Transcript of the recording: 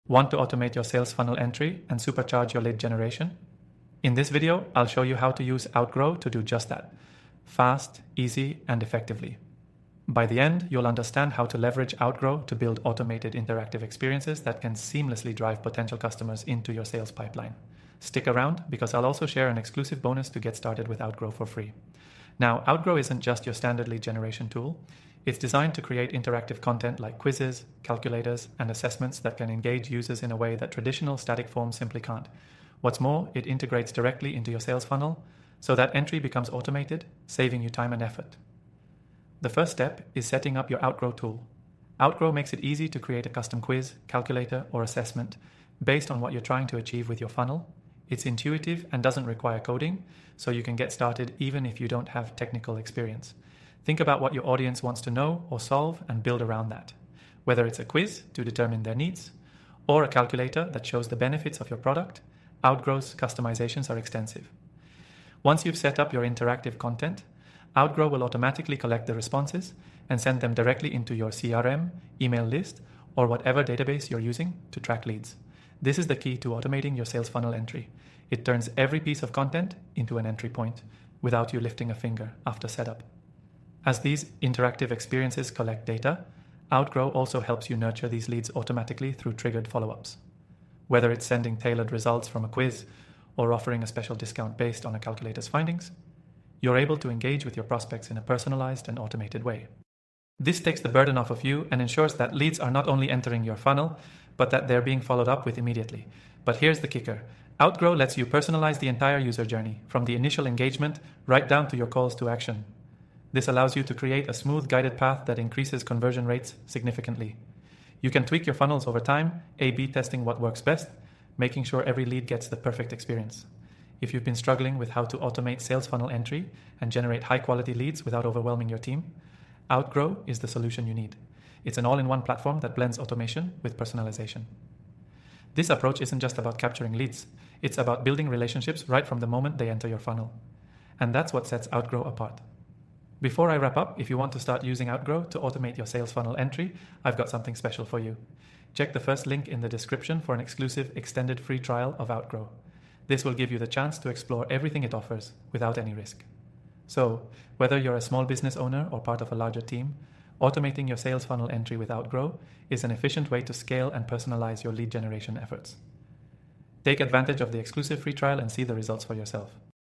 Want to automate your sales funnel entry and supercharge your lead generation? In this video, I'll show you how to use Outgrow to do just that. Fast, easy, and effectively. By the end, you'll understand how to leverage Outgrow to build automated interactive experiences that can seamlessly drive potential customers into your sales pipeline. Stick around because I'll also share an exclusive bonus to get started with Outgrow for free. Now, Outgrow isn't just your standard lead generation tool. It's designed to create interactive content like quizzes, calculators, and assessments that can engage users in a way that traditional static forms simply can't. What's more, it integrates directly into your sales funnel, so that entry becomes automated, saving you time and effort. The first step is setting up your Outgrow tool. Outgrow makes it easy to create a custom quiz, calculator, or assessment based on what you're trying to achieve with your funnel. It's intuitive and doesn't require coding, so you can get started even if you don't have technical experience. Think about what your audience wants to know or solve and build around that. Whether it's a quiz to determine their needs, or a calculator that shows the benefits of your product, Outgrow's customizations are extensive. Once you've set up your interactive content, Outgrow will automatically collect the responses and send them directly into your CRM, email list, or whatever database you're using to track leads. This is the key to automating your sales funnel entry. It turns every piece of content into an entry point without you lifting a finger after setup. As these interactive experiences collect data, Outgrow also helps you nurture these leads automatically through triggered follow-ups. Whether it's sending tailored results from a quiz or offering a special discount based on a calculator's findings, you're able to engage with your prospects in a personalized and automated way. This takes the burden off of you and ensures that leads are not only entering your funnel, but that they're being followed up with immediately. But here's the kicker. Outgrow lets you personalize the entire user journey, from the initial engagement right down to your calls to action. This allows you to create a smooth guided path that increases conversion rates significantly. You can tweak your funnels over time, A/B testing what works best, making sure every lead gets the perfect experience. If you've been struggling with how to automate sales funnel entry and generate high-quality leads without overwhelming your team, Outgrow is the solution you need. It's an all-in-one platform that blends automation with personalization. This approach isn't just about capturing leads. It's about building relationships right from the moment they enter your funnel. And that's what sets Outgrow apart. Before I wrap up, if you want to start using Outgrow to automate your sales funnel entry, I've got something special for you. Check the first link in the description for an exclusive extended free trial of Outgrow. This will give you the chance to explore everything it offers without any risk. So, whether you're a small business owner or part of a larger team, automating your sales funnel entry with Outgrow is an efficient way to scale and personalize your lead generation efforts. Take advantage of the exclusive free trial and see the results for yourself.